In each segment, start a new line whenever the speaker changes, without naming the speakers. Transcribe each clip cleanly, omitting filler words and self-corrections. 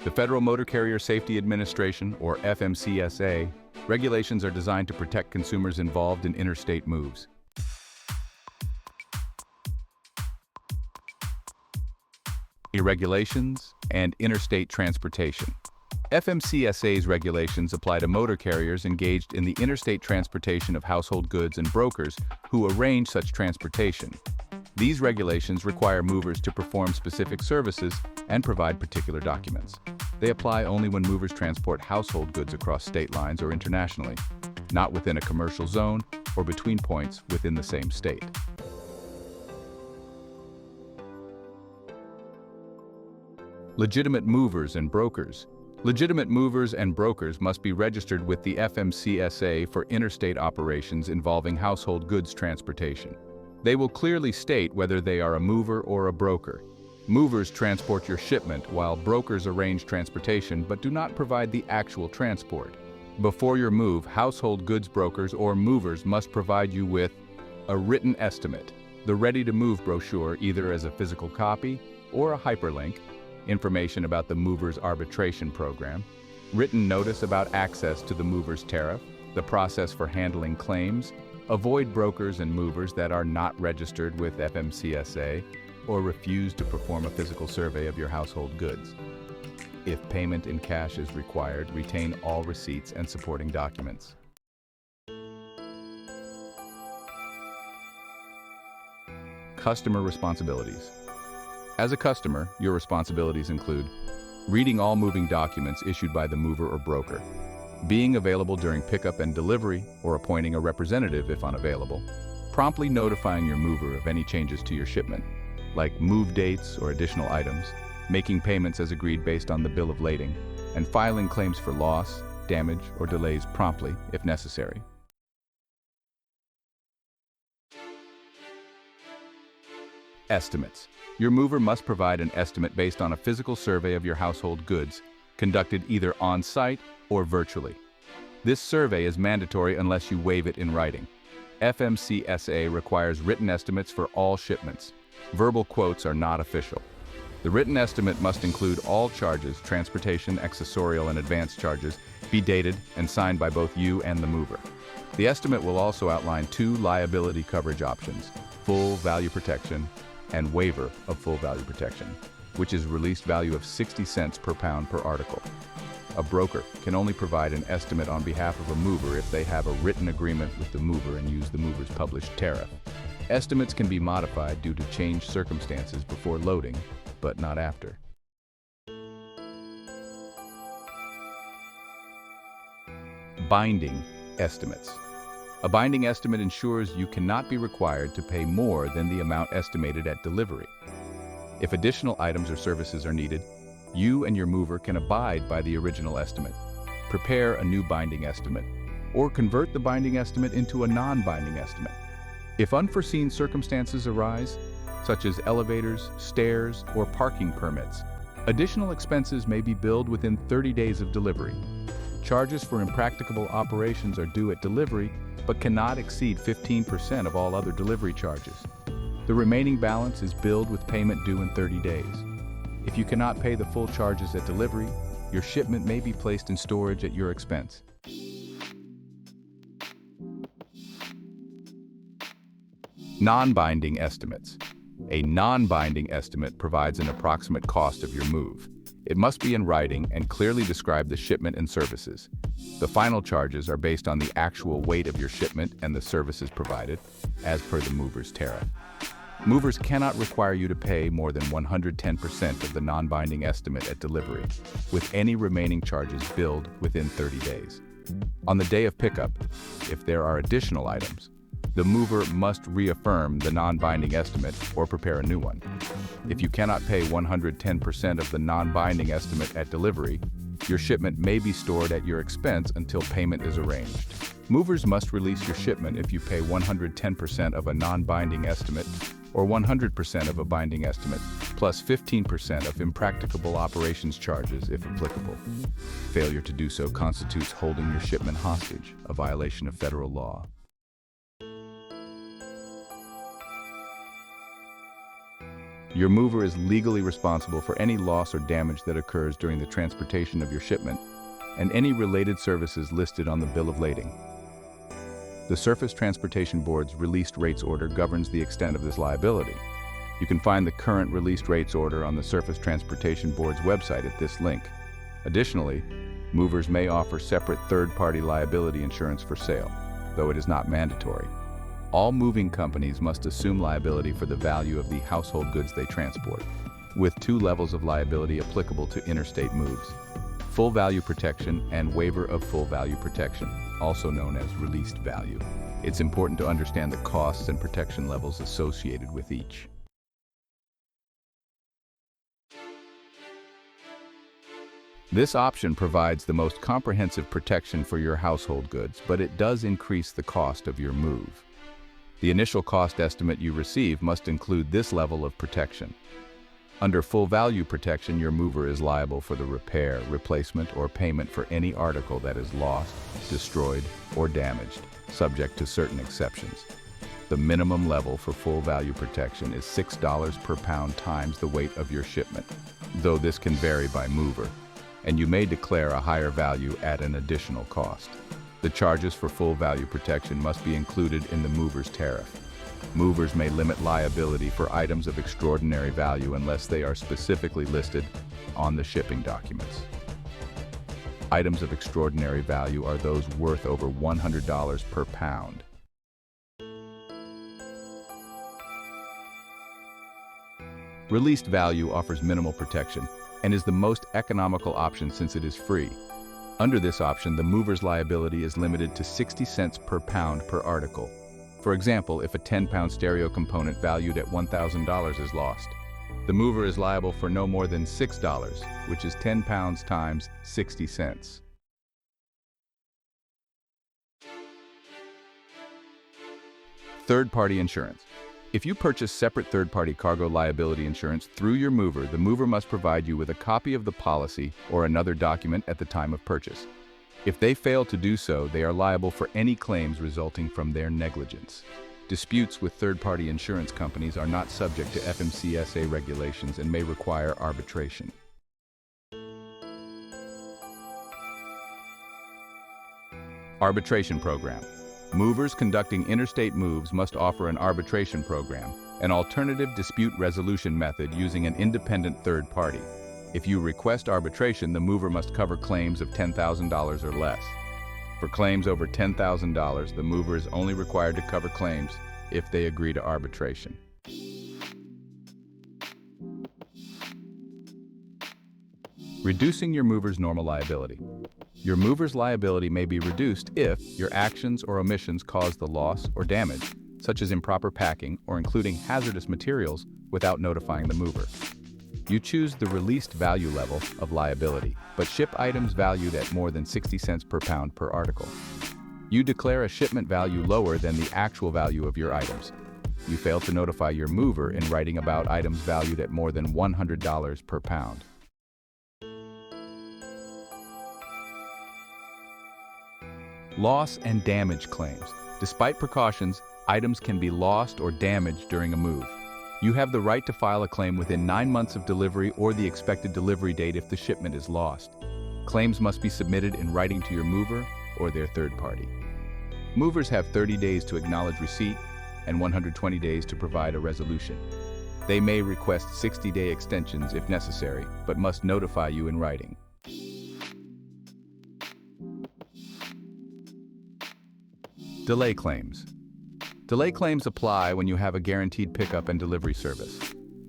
The Federal Motor Carrier Safety Administration, or FMCSA, regulations are designed to protect consumers involved in interstate moves. Regulations and interstate transportation. FMCSA's regulations apply to motor carriers engaged in the interstate transportation of household goods and brokers who arrange such transportation. These regulations require movers to perform specific services and provide particular documents. They apply only when movers transport household goods across state lines or internationally, not within a commercial zone or between points within the same state. Legitimate movers and brokers. Legitimate movers and brokers must be registered with the FMCSA for interstate operations involving household goods transportation. They will clearly state whether they are a mover or a broker. Movers transport your shipment, while brokers arrange transportation but do not provide the actual transport. Before your move, household goods brokers or movers must provide you with a written estimate, the ready-to-move brochure either as a physical copy or a hyperlink, information about the mover's arbitration program, written notice about access to the mover's tariff, the process for handling claims, avoid brokers and movers that are not registered with FMCSA, or refuse to perform a physical survey of your household goods. If payment in cash is required, retain all receipts and supporting documents. Customer responsibilities. As a customer, your responsibilities include reading all moving documents issued by the mover or broker, being available during pickup and delivery or appointing a representative if unavailable, promptly notifying your mover of any changes to your shipment, like move dates or additional items, making payments as agreed based on the bill of lading, and filing claims for loss, damage, or delays promptly if necessary. Estimates. Your mover must provide an estimate based on a physical survey of your household goods, conducted either on-site or virtually. This survey is mandatory unless you waive it in writing. FMCSA requires written estimates for all shipments. Verbal quotes are not official. The written estimate must include all charges, transportation, accessorial, and advance charges, be dated and signed by both you and the mover. The estimate will also outline 2 liability coverage options: full value protection and waiver of full value protection, which is released value of 60 cents per pound per article. A broker can only provide an estimate on behalf of a mover if they have a written agreement with the mover and use the mover's published tariff. Estimates can be modified due to changed circumstances before loading, but not after. Binding estimates. A binding estimate ensures you cannot be required to pay more than the amount estimated at delivery. If additional items or services are needed, you and your mover can abide by the original estimate, prepare a new binding estimate, or convert the binding estimate into a non-binding estimate. If unforeseen circumstances arise, such as elevators, stairs, or parking permits, additional expenses may be billed within 30 days of delivery. Charges for impracticable operations are due at delivery, but cannot exceed 15% of all other delivery charges. The remaining balance is billed with payment due in 30 days. If you cannot pay the full charges at delivery, your shipment may be placed in storage at your expense. Non-binding estimates. A non-binding estimate provides an approximate cost of your move. It must be in writing and clearly describe the shipment and services. The final charges are based on the actual weight of your shipment and the services provided, as per the mover's tariff. Movers cannot require you to pay more than 110% of the non-binding estimate at delivery, with any remaining charges billed within 30 days. On the day of pickup, if there are additional items, the mover must reaffirm the non-binding estimate or prepare a new one. If you cannot pay 110% of the non-binding estimate at delivery, your shipment may be stored at your expense until payment is arranged. Movers must release your shipment if you pay 110% of a non-binding estimate or 100% of a binding estimate, plus 15% of impracticable operations charges if applicable. Failure to do so constitutes holding your shipment hostage, a violation of federal law. Your mover is legally responsible for any loss or damage that occurs during the transportation of your shipment and any related services listed on the bill of lading. The Surface Transportation Board's Released Rates Order governs the extent of this liability. You can find the current Released Rates Order on the Surface Transportation Board's website at this link. Additionally, movers may offer separate third-party liability insurance for sale, though it is not mandatory. All moving companies must assume liability for the value of the household goods they transport, with 2 levels of liability applicable to interstate moves: full value protection and waiver of full value protection, also known as released value. It's important to understand the costs and protection levels associated with each. This option provides the most comprehensive protection for your household goods, but it does increase the cost of your move. The initial cost estimate you receive must include this level of protection. Under full value protection, your mover is liable for the repair, replacement, or payment for any article that is lost, destroyed, or damaged, subject to certain exceptions. The minimum level for full value protection is $6 per pound times the weight of your shipment, though this can vary by mover, and you may declare a higher value at an additional cost. The charges for full value protection must be included in the mover's tariff. Movers may limit liability for items of extraordinary value unless they are specifically listed on the shipping documents. Items of extraordinary value are those worth over $100 per pound. Released value offers minimal protection and is the most economical option since it is free. Under this option, the mover's liability is limited to 60 cents per pound per article. For example, if a 10-pound stereo component valued at $1,000 is lost, the mover is liable for no more than $6, which is 10 pounds times 60 cents. Third-party insurance. If you purchase separate third-party cargo liability insurance through your mover, the mover must provide you with a copy of the policy or another document at the time of purchase. If they fail to do so, they are liable for any claims resulting from their negligence. Disputes with third-party insurance companies are not subject to FMCSA regulations and may require arbitration. Arbitration Program. Movers conducting interstate moves must offer an arbitration program, an alternative dispute resolution method using an independent third party. If you request arbitration, the mover must cover claims of $10,000 or less. For claims over $10,000, the mover is only required to cover claims if they agree to arbitration. Reducing your mover's normal liability. Your mover's liability may be reduced if your actions or omissions cause the loss or damage, such as improper packing or including hazardous materials without notifying the mover. You choose the released value level of liability, but ship items valued at more than 60 cents per pound per article. You declare a shipment value lower than the actual value of your items. You fail to notify your mover in writing about items valued at more than $100 per pound. Loss and damage claims. Despite precautions, items can be lost or damaged during a move. You have the right to file a claim within 9 months of delivery or the expected delivery date if the shipment is lost. Claims must be submitted in writing to your mover or their third party. Movers have 30 days to acknowledge receipt and 120 days to provide a resolution. They may request 60-day extensions if necessary, but must notify you in writing. Delay claims. Delay claims apply when you have a guaranteed pickup and delivery service.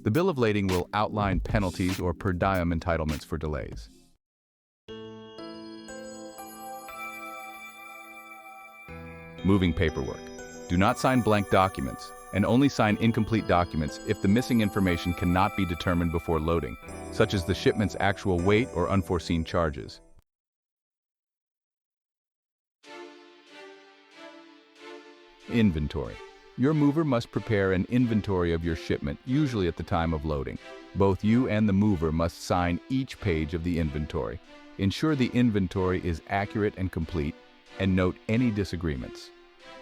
The bill of lading will outline penalties or per diem entitlements for delays. Moving paperwork. Do not sign blank documents, and only sign incomplete documents if the missing information cannot be determined before loading, such as the shipment's actual weight or unforeseen charges. Inventory. Your mover must prepare an inventory of your shipment, usually at the time of loading. Both you and the mover must sign each page of the inventory. Ensure the inventory is accurate and complete, and note any disagreements.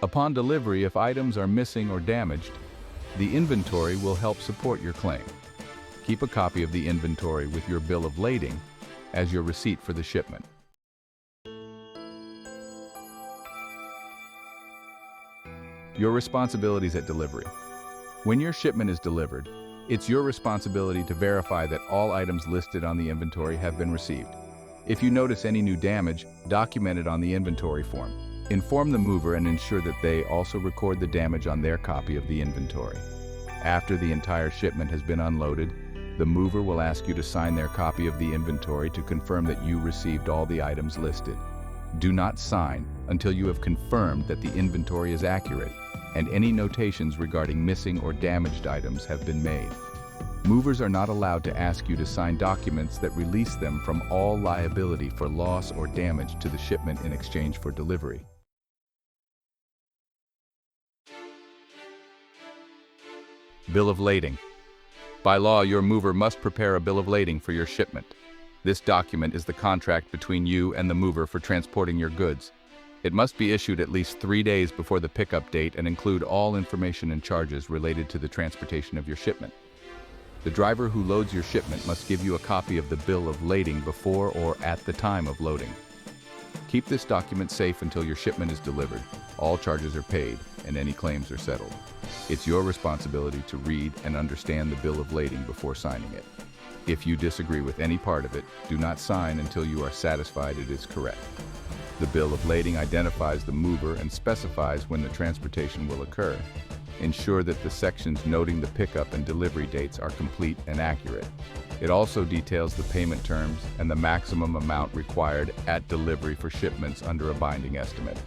Upon delivery, if items are missing or damaged, the inventory will help support your claim. Keep a copy of the inventory with your bill of lading as your receipt for the shipment. Your responsibilities at delivery. When your shipment is delivered, it's your responsibility to verify that all items listed on the inventory have been received. If you notice any new damage, document it on the inventory form. Inform the mover and ensure that they also record the damage on their copy of the inventory. After the entire shipment has been unloaded, the mover will ask you to sign their copy of the inventory to confirm that you received all the items listed. Do not sign until you have confirmed that the inventory is accurate and any notations regarding missing or damaged items have been made. Movers are not allowed to ask you to sign documents that release them from all liability for loss or damage to the shipment in exchange for delivery. Bill of lading. By law, your mover must prepare a bill of lading for your shipment. This document is the contract between you and the mover for transporting your goods. It must be issued at least 3 days before the pickup date and include all information and charges related to the transportation of your shipment. The driver who loads your shipment must give you a copy of the bill of lading before or at the time of loading. Keep this document safe until your shipment is delivered, all charges are paid, and any claims are settled. It's your responsibility to read and understand the bill of lading before signing it. If you disagree with any part of it, do not sign until you are satisfied it is correct. The bill of lading identifies the mover and specifies when the transportation will occur. Ensure that the sections noting the pickup and delivery dates are complete and accurate. It also details the payment terms and the maximum amount required at delivery for shipments under a binding estimate.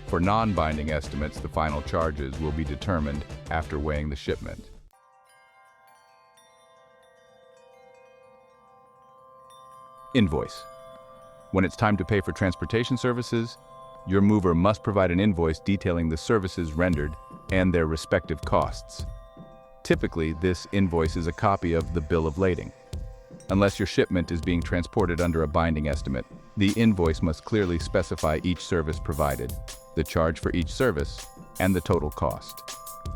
For non-binding estimates, the final charges will be determined after weighing the shipment. Invoice. When it's time to pay for transportation services, your mover must provide an invoice detailing the services rendered and their respective costs. Typically, this invoice is a copy of the bill of lading. Unless your shipment is being transported under a binding estimate, the invoice must clearly specify each service provided, the charge for each service, and the total cost.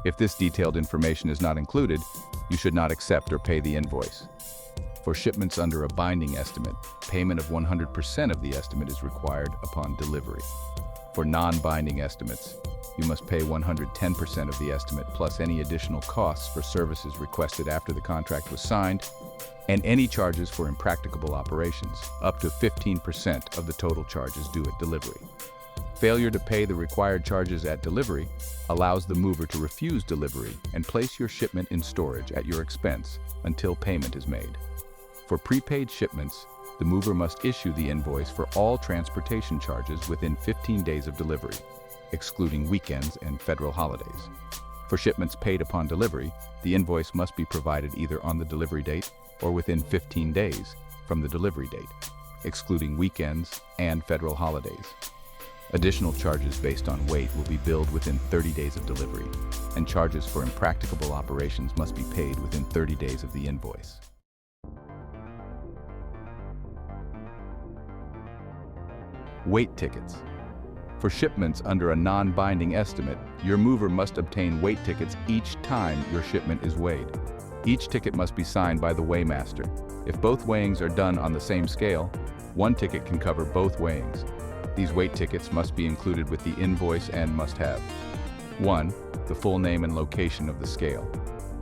If this detailed information is not included, you should not accept or pay the invoice. For shipments under a binding estimate, payment of 100% of the estimate is required upon delivery. For non-binding estimates, you must pay 110% of the estimate plus any additional costs for services requested after the contract was signed, and any charges for impracticable operations, up to 15% of the total charges due at delivery. Failure to pay the required charges at delivery allows the mover to refuse delivery and place your shipment in storage at your expense until payment is made. For prepaid shipments, the mover must issue the invoice for all transportation charges within 15 days of delivery, excluding weekends and federal holidays. For shipments paid upon delivery, the invoice must be provided either on the delivery date or within 15 days from the delivery date, excluding weekends and federal holidays. Additional charges based on weight will be billed within 30 days of delivery, and charges for impracticable operations must be paid within 30 days of the invoice. Weight tickets. For shipments under a non-binding estimate, your mover must obtain weight tickets each time your shipment is weighed. Each ticket must be signed by the weighmaster. If both weighings are done on the same scale, one ticket can cover both weighings. These weight tickets must be included with the invoice and must have 1. The full name and location of the scale.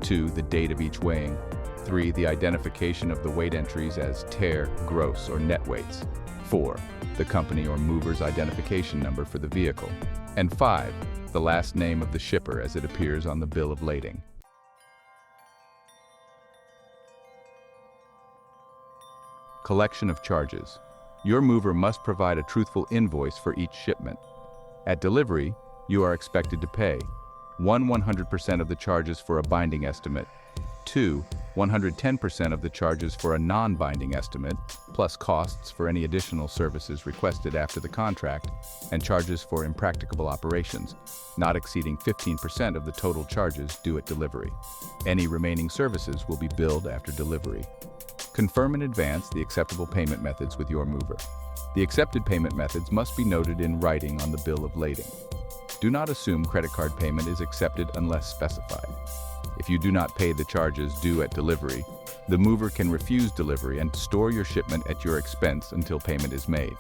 2. The date of each weighing. 3. The identification of the weight entries as tare, gross, or net weights. 4. The company or mover's identification number for the vehicle. And 5. The last name of the shipper as it appears on the bill of lading. Collection of charges. Your mover must provide a truthful invoice for each shipment. At delivery, you are expected to pay 100% of the charges for a binding estimate, 2. 110% of the charges for a non-binding estimate, plus costs for any additional services requested after the contract, and charges for impracticable operations, not exceeding 15% of the total charges due at delivery. Any remaining services will be billed after delivery. Confirm in advance the acceptable payment methods with your mover. The accepted payment methods must be noted in writing on the bill of lading. Do not assume credit card payment is accepted unless specified. If If you do not pay the charges due at delivery, the mover can refuse delivery and store your shipment at your expense until payment is made.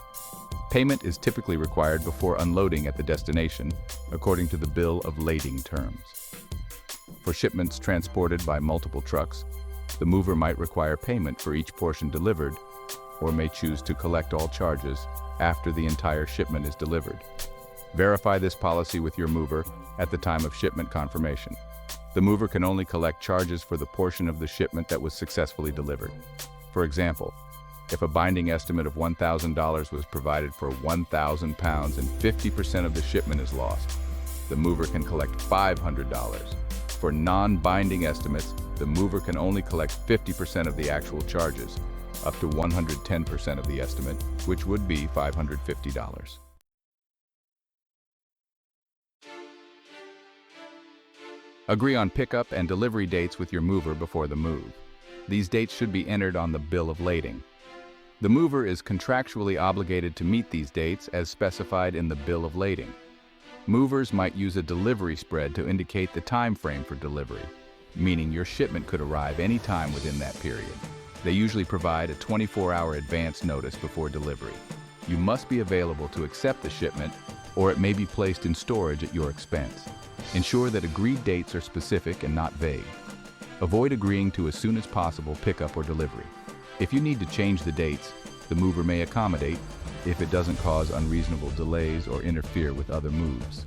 Payment is typically required before unloading at the destination, according to the bill of lading terms. For shipments transported by multiple trucks, the mover might require payment for each portion delivered, or may choose to collect all charges after the entire shipment is delivered. Verify this policy with your mover at the time of shipment confirmation. The mover can only collect charges for the portion of the shipment that was successfully delivered. For example, if a binding estimate of $1,000 was provided for 1,000 pounds and 50% of the shipment is lost, the mover can collect $500. For non-binding estimates, the mover can only collect 50% of the actual charges, up to 110% of the estimate, which would be $550. Agree on pickup and delivery dates with your mover before the move. These dates should be entered on the bill of lading. The mover is contractually obligated to meet these dates as specified in the bill of lading. Movers might use a delivery spread to indicate the time frame for delivery, meaning your shipment could arrive any time within that period. They usually provide a 24-hour advance notice before delivery. You must be available to accept the shipment, or it may be placed in storage at your expense. Ensure that agreed dates are specific and not vague. Avoid agreeing to as soon as possible pickup or delivery. If you need to change the dates, the mover may accommodate if it doesn't cause unreasonable delays or interfere with other moves.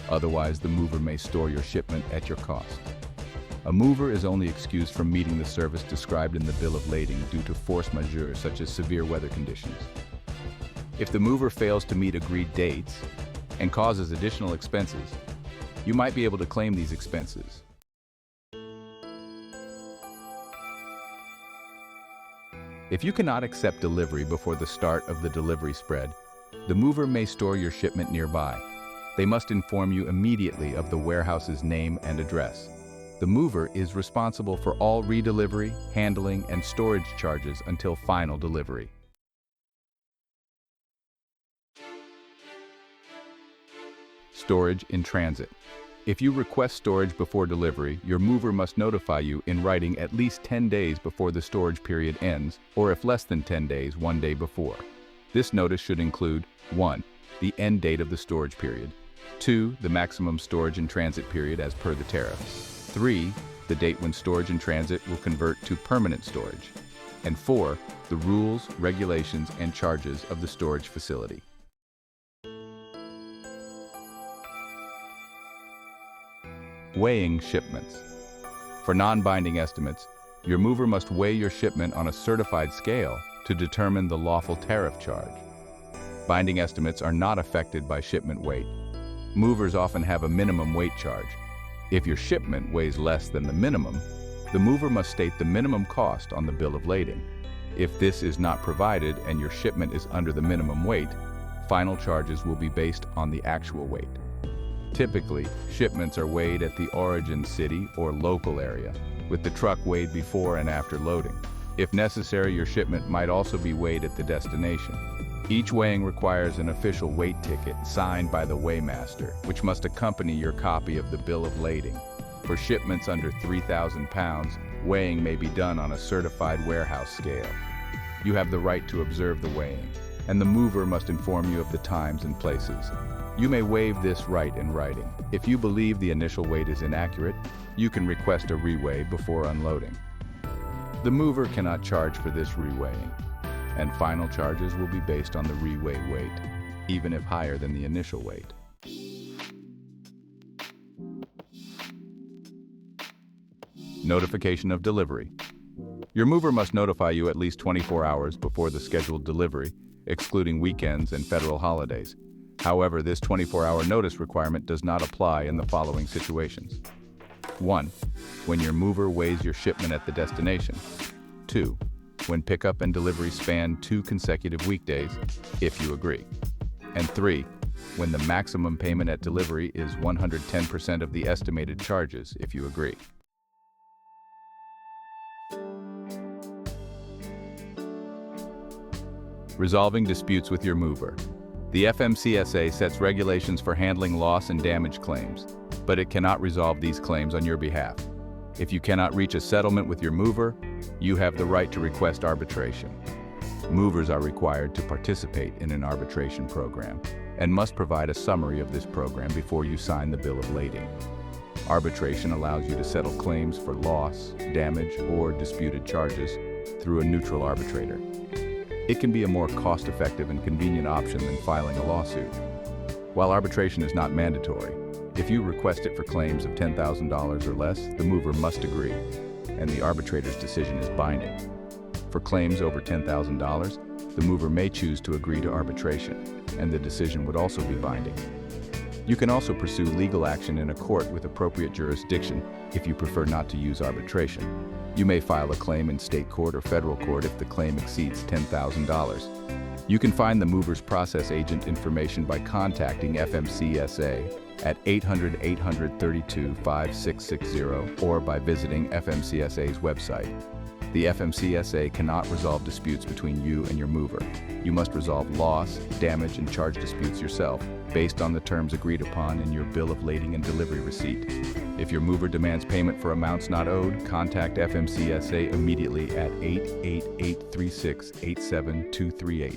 Otherwise, the mover may store your shipment at your cost. A mover is only excused from meeting the service described in the bill of lading due to force majeure such as severe weather conditions. If the mover fails to meet agreed dates and causes additional expenses, you might be able to claim these expenses. If you cannot accept delivery before the start of the delivery spread, the mover may store your shipment nearby. They must inform you immediately of the warehouse's name and address. The mover is responsible for all redelivery, handling, and storage charges until final delivery. Storage in transit. If you request storage before delivery, your mover must notify you in writing at least 10 days before the storage period ends, or if less than 10 days, 1 day before. This notice should include 1. The end date of the storage period, 2. The maximum storage in transit period as per the tariff, 3. The date when storage in transit will convert to permanent storage, and 4. The rules, regulations, and charges of the storage facility. Weighing shipments. For non-binding estimates, your mover must weigh your shipment on a certified scale to determine the lawful tariff charge. Binding estimates are not affected by shipment weight. Movers often have a minimum weight charge. If your shipment weighs less than the minimum, the mover must state the minimum cost on the bill of lading. If this is not provided and your shipment is under the minimum weight, final charges will be based on the actual weight. Typically, shipments are weighed at the origin city or local area, with the truck weighed before and after loading. If necessary, your shipment might also be weighed at the destination. Each weighing requires an official weight ticket signed by the weighmaster, which must accompany your copy of the bill of lading. For shipments under 3,000 pounds, weighing may be done on a certified warehouse scale. You have the right to observe the weighing, and the mover must inform you of the times and places. You may waive this right in writing. If you believe the initial weight is inaccurate, you can request a reweigh before unloading. The mover cannot charge for this reweighing, and final charges will be based on the reweigh weight, even if higher than the initial weight. Notification of delivery. Your mover must notify you at least 24 hours before the scheduled delivery, excluding weekends and federal holidays. However, this 24-hour notice requirement does not apply in the following situations. 1. When your mover weighs your shipment at the destination. 2. When pickup and delivery span 2 consecutive weekdays, if you agree. And 3. When the maximum payment at delivery is 110% of the estimated charges, if you agree. Resolving disputes with your mover. The FMCSA sets regulations for handling loss and damage claims, but it cannot resolve these claims on your behalf. If you cannot reach a settlement with your mover, you have the right to request arbitration. Movers are required to participate in an arbitration program and must provide a summary of this program before you sign the bill of lading. Arbitration allows you to settle claims for loss, damage, or disputed charges through a neutral arbitrator. It can be a more cost-effective and convenient option than filing a lawsuit. While arbitration is not mandatory, if you request it for claims of $10,000 or less, the mover must agree, and the arbitrator's decision is binding. For claims over $10,000, the mover may choose to agree to arbitration, and the decision would also be binding. You can also pursue legal action in a court with appropriate jurisdiction if you prefer not to use arbitration. You may file a claim in state court or federal court if the claim exceeds $10,000. You can find the mover's process agent information by contacting FMCSA at 800-832-5660 or by visiting FMCSA's website. The FMCSA cannot resolve disputes between you and your mover. You must resolve loss, damage, and charge disputes yourself, based on the terms agreed upon in your bill of lading and delivery receipt. If your mover demands payment for amounts not owed, contact FMCSA immediately at 888-36-87238.